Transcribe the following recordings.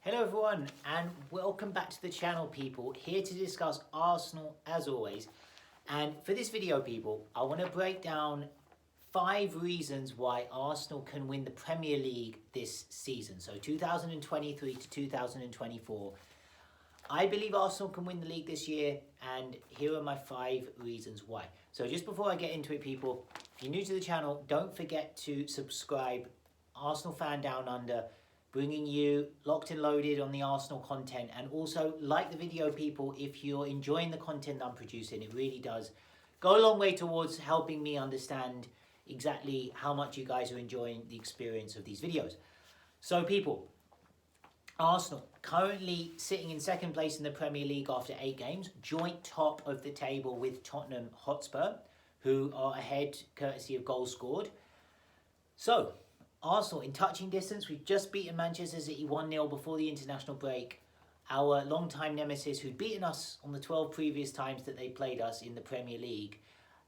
Hello everyone and welcome back to the channel, people. Here to discuss Arsenal as always. And for this video, people, I want to break down 5 reasons why Arsenal can win the Premier League this season. So 2023 to 2024. I believe Arsenal can win the league this year, and here are my 5 reasons why. So just before I get into it, people, if you're new to the channel, don't forget to subscribe. Arsenal Fan Down Under, bringing you locked and loaded on the Arsenal content. And also like the video, people, if you're enjoying the content I'm producing. It really does go a long way towards helping me understand exactly how much you guys are enjoying the experience of these videos. So people, Arsenal currently sitting in second place in the Premier League after 8 games, joint top of the table with Tottenham Hotspur, who are ahead courtesy of goals scored. So Arsenal in touching distance, we've just beaten Manchester City 1-0 before the international break. Our long-time nemesis, who'd beaten us on the 12 previous times that they played us in the Premier League,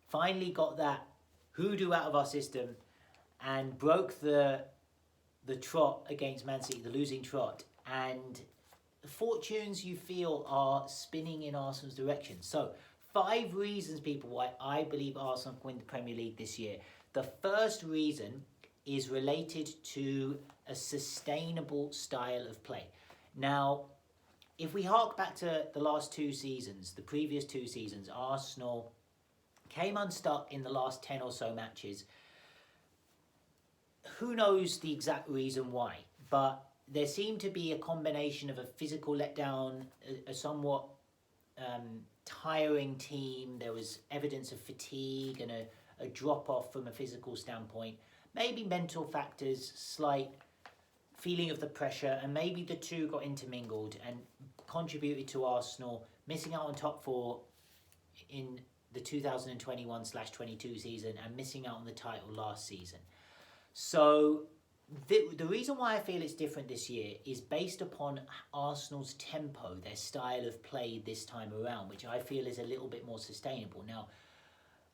finally got that hoodoo out of our system and broke the trot against Man City, the losing trot. And the fortunes, you feel, are spinning in Arsenal's direction. So 5 reasons, people, why I believe Arsenal can win the Premier League this year. The first reason is related to a sustainable style of play. Now, if we hark back to the last 2 seasons, the previous 2 seasons, Arsenal came unstuck in the last 10 or so matches. Who knows the exact reason why, but there seemed to be a combination of a physical letdown, a somewhat tiring team. There was evidence of fatigue and a drop-off from a physical standpoint. Maybe mental factors, slight feeling of the pressure, and maybe the two got intermingled and contributed to Arsenal missing out on top 4 in the 2021/22 season and missing out on the title last season. So the reason why I feel it's different this year is based upon Arsenal's tempo, their style of play this time around, which I feel is a little bit more sustainable. Now,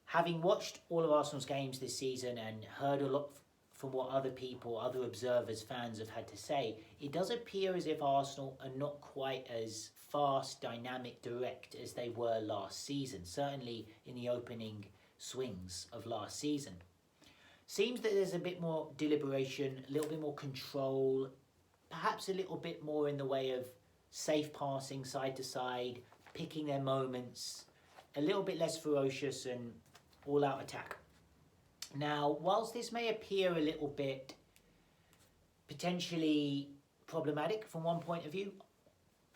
having watched all of Arsenal's games this season and heard a lot from what other people, other observers, fans have had to say, it does appear as if Arsenal are not quite as fast, dynamic, direct as they were last season, certainly in the opening swings of last season. Seems that there's a bit more deliberation, a little bit more control, perhaps a little bit more in the way of safe passing side to side, picking their moments, a little bit less ferocious and all-out attack. Now, whilst this may appear a little bit potentially problematic from one point of view,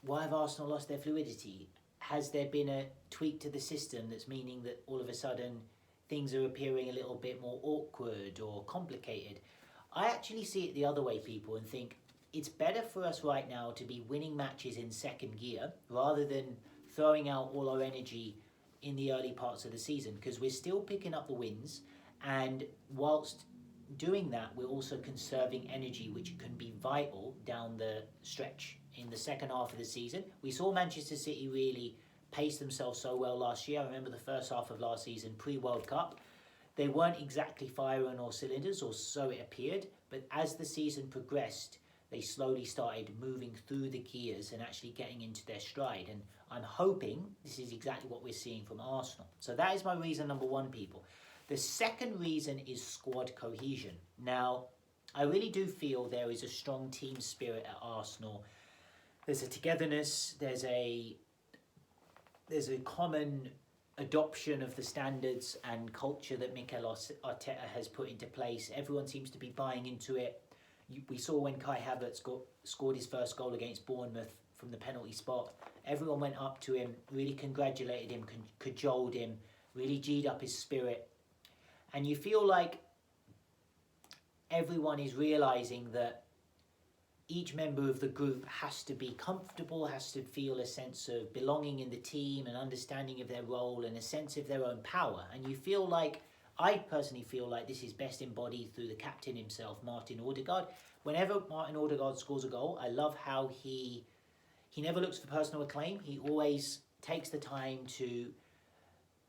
why have Arsenal lost their fluidity? Has there been a tweak to the system that's meaning that all of a sudden things are appearing a little bit more awkward or complicated? I actually see it the other way, people, and think it's better for us right now to be winning matches in second gear rather than throwing out all our energy in the early parts of the season, because we're still picking up the wins, and whilst doing that we're also conserving energy, which can be vital down the stretch in the second half of the season. We saw Manchester City really pace themselves so well last year. I remember the first half of last season, pre-World Cup, they weren't exactly firing on all cylinders, or so it appeared, but as the season progressed they slowly started moving through the gears and actually getting into their stride, and I'm hoping this is exactly what we're seeing from Arsenal. So that is my reason number 1, people. The second reason is squad cohesion. Now, I really do feel there is a strong team spirit at Arsenal. There's a togetherness, there's a common adoption of the standards and culture that Mikel Arteta has put into place. Everyone seems to be buying into it. We saw when Kai Havertz scored his first goal against Bournemouth from the penalty spot, everyone went up to him, really congratulated him, cajoled him, really G'd up his spirit. And you feel like everyone is realising that each member of the group has to be comfortable, has to feel a sense of belonging in the team, an understanding of their role and a sense of their own power. And you feel like, I personally feel like this is best embodied through the captain himself, Martin Odegaard. Whenever Martin Odegaard scores a goal, I love how he never looks for personal acclaim. He always takes the time to,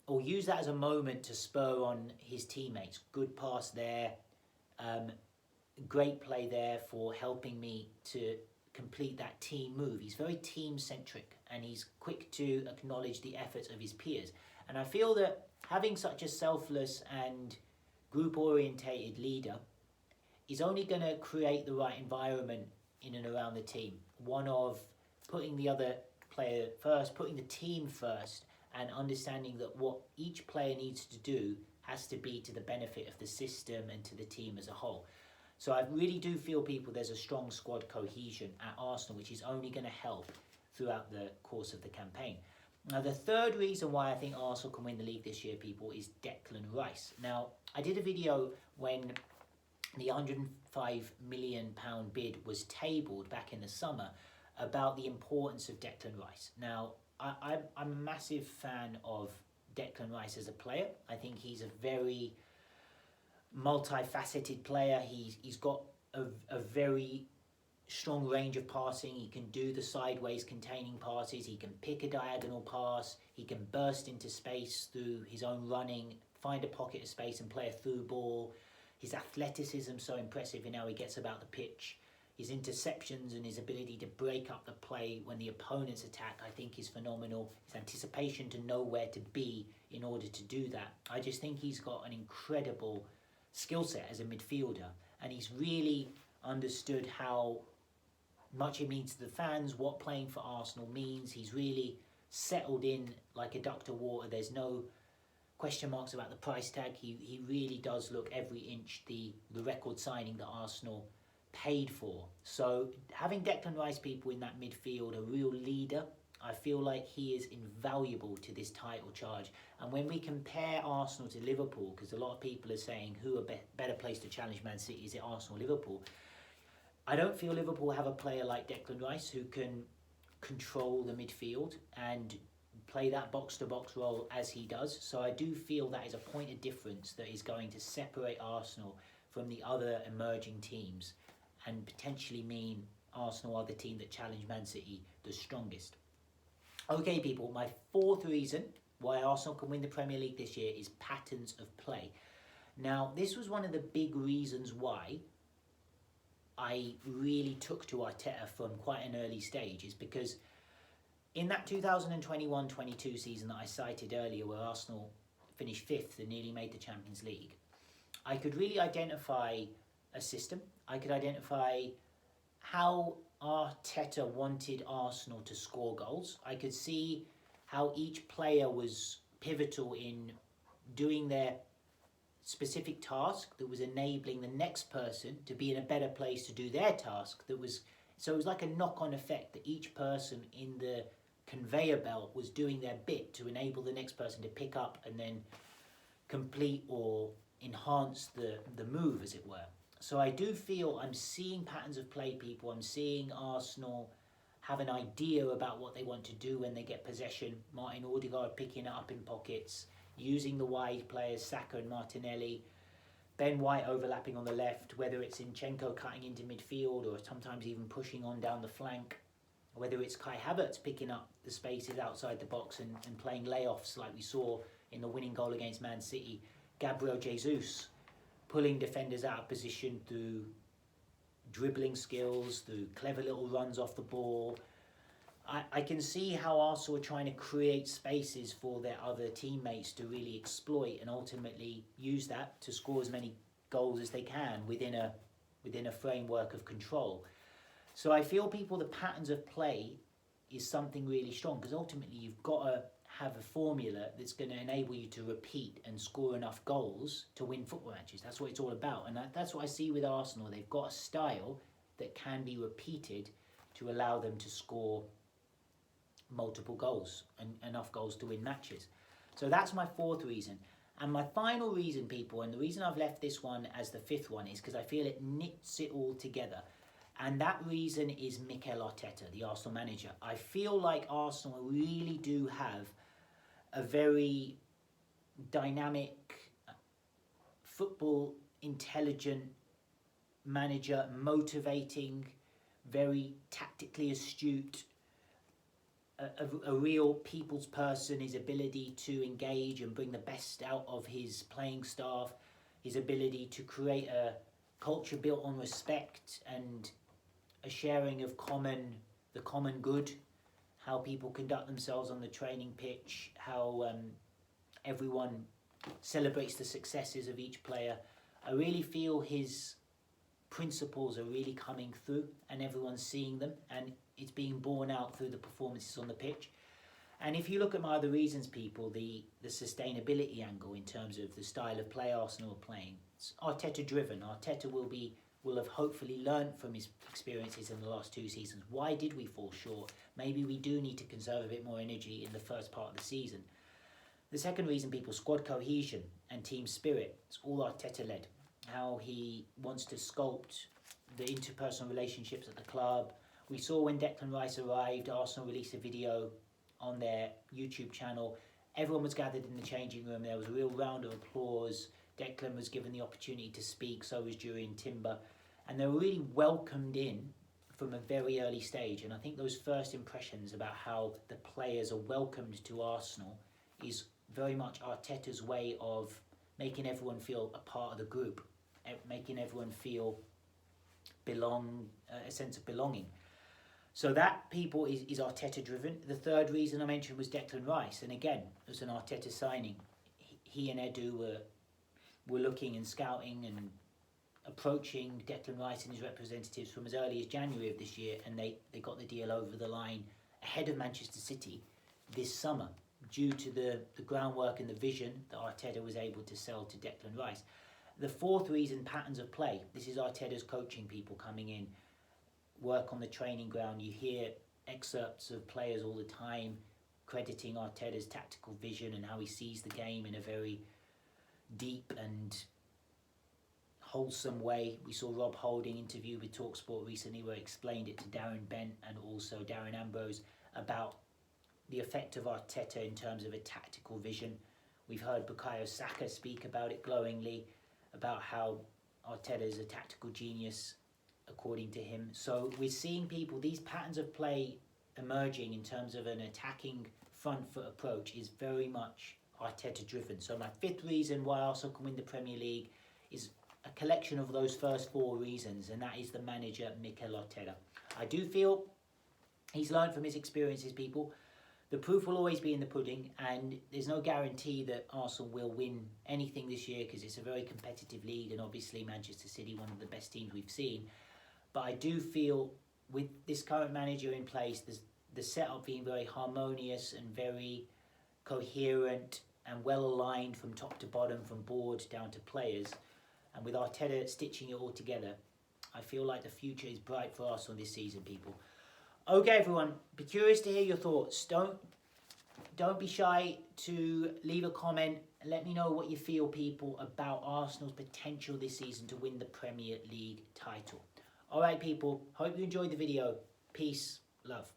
or use that as a moment to spur on his teammates. Good pass there, great play there for helping me to complete that team move. He's very team centric and he's quick to acknowledge the efforts of his peers. And I feel that having such a selfless and group orientated leader is only going to create the right environment in and around the team. One of putting the other player first, putting the team first, and understanding that what each player needs to do has to be to the benefit of the system and to the team as a whole. So I really do feel, people, there's a strong squad cohesion at Arsenal, which is only going to help throughout the course of the campaign. Now, the third reason why I think Arsenal can win the league this year, people, is Declan Rice. Now, I did a video when the £105 million bid was tabled back in the summer about the importance of Declan Rice. Now, I'm a massive fan of Declan Rice as a player. I think he's a very multifaceted player. He's got a very strong range of passing. He can do the sideways containing passes. He can pick a diagonal pass. He can burst into space through his own running, find a pocket of space and play a through ball. His athleticism so impressive in how he gets about the pitch. His interceptions and his ability to break up the play when the opponents attack, I think, is phenomenal. His anticipation to know where to be in order to do that. I just think he's got an incredible skill set as a midfielder, and he's really understood how much it means to the fans, what playing for Arsenal means. He's really settled in like a duck to water. There's no question marks about the price tag. He really does look every inch the record signing that Arsenal paid for. So having Declan Rice, people, in that midfield, a real leader, I feel like he is invaluable to this title charge. And when we compare Arsenal to Liverpool, because a lot of people are saying who are better placed to challenge Man City, is it Arsenal or Liverpool? I don't feel Liverpool have a player like Declan Rice who can control the midfield and play that box-to-box role as he does. So I do feel that is a point of difference that is going to separate Arsenal from the other emerging teams and potentially mean Arsenal are the team that challenge Man City the strongest. Okay, people, my fourth reason why Arsenal can win the Premier League this year is patterns of play. Now, this was one of the big reasons why I really took to Arteta from quite an early stage, is because in that 2021-22 season that I cited earlier, where Arsenal finished fifth and nearly made the Champions League, I could really identify a system. I could identify how Arteta wanted Arsenal to score goals. I could see how each player was pivotal in doing their specific task that was enabling the next person to be in a better place to do their task. So it was like a knock-on effect that each person in the conveyor belt was doing their bit to enable the next person to pick up and then complete or enhance the move, as it were. So I do feel I'm seeing patterns of play, people. I'm seeing Arsenal have an idea about what they want to do when they get possession. Martin Odegaard picking it up in pockets, using the wide players, Saka and Martinelli, Ben White overlapping on the left, whether it's Zinchenko cutting into midfield or sometimes even pushing on down the flank, whether it's Kai Havertz picking up the spaces outside the box and playing layoffs like we saw in the winning goal against Man City, Gabriel Jesus pulling defenders out of position through dribbling skills, through clever little runs off the ball. I can see how Arsenal are trying to create spaces for their other teammates to really exploit and ultimately use that to score as many goals as they can within a framework of control. So I feel, people, the patterns of play is something really strong, because ultimately you've got to have a formula that's going to enable you to repeat and score enough goals to win football matches. That's what it's all about. And that's what I see with Arsenal. They've got a style that can be repeated to allow them to score multiple goals and enough goals to win matches. So that's my fourth reason. And my final reason, people, and the reason I've left this one as the fifth one, is because I feel it knits it all together. And that reason is Mikel Arteta, the Arsenal manager. I feel like Arsenal really do have a very dynamic, football intelligent manager, motivating, very tactically astute, a real people's person. His ability to engage and bring the best out of his playing staff, his ability to create a culture built on respect and a sharing of the common good, how people conduct themselves on the training pitch, how everyone celebrates the successes of each player. I really feel his principles are really coming through and everyone's seeing them, and it's being borne out through the performances on the pitch. And if you look at my other reasons, people, the sustainability angle in terms of the style of play Arsenal are playing, it's Arteta driven. Arteta will have hopefully learned from his experiences in the last 2 seasons. Why did we fall short? Maybe we do need to conserve a bit more energy in the first part of the season. The second reason, people, squad cohesion and team spirit. It's all Arteta led. How he wants to sculpt the interpersonal relationships at the club. We saw when Declan Rice arrived, Arsenal released a video on their YouTube channel. Everyone was gathered in the changing room. There was a real round of applause. Declan was given the opportunity to speak, so was Jurriën Timber. And they were really welcomed in from a very early stage. And I think those first impressions about how the players are welcomed to Arsenal is very much Arteta's way of making everyone feel a part of the group, making everyone feel a sense of belonging. So that, people, is Arteta driven. The third reason I mentioned was Declan Rice, and again, it was an Arteta signing. He and Edu were looking and scouting and approaching Declan Rice and his representatives from as early as January of this year, and they got the deal over the line ahead of Manchester City this summer due to the groundwork and the vision that Arteta was able to sell to Declan Rice. The fourth reason, patterns of play. This is Arteta's coaching people coming in, work on the training ground. You hear excerpts of players all the time crediting Arteta's tactical vision and how he sees the game in a very deep and wholesome way. We saw Rob Holding interview with TalkSport recently where he explained it to Darren Bent and also Darren Ambrose about the effect of Arteta in terms of a tactical vision. We've heard Bukayo Saka speak about it glowingly, about how Arteta is a tactical genius, according to him. So we're seeing, people, these patterns of play emerging in terms of an attacking front foot approach is very much Arteta driven. So my fifth reason why Arsenal can win the Premier League is a collection of those first 4 reasons, and that is the manager, Mikel Arteta. I do feel he's learned from his experiences, people. The proof will always be in the pudding, and there's no guarantee that Arsenal will win anything this year because it's a very competitive league, and obviously Manchester City, one of the best teams we've seen. But I do feel with this current manager in place, the setup being very harmonious and very coherent and well aligned from top to bottom, from board down to players, and with Arteta stitching it all together, I feel like the future is bright for Arsenal this season, people. Okay, everyone, be curious to hear your thoughts. Don't be shy to leave a comment and let me know what you feel, people, about Arsenal's potential this season to win the Premier League title. All right, people, hope you enjoyed the video. Peace, love.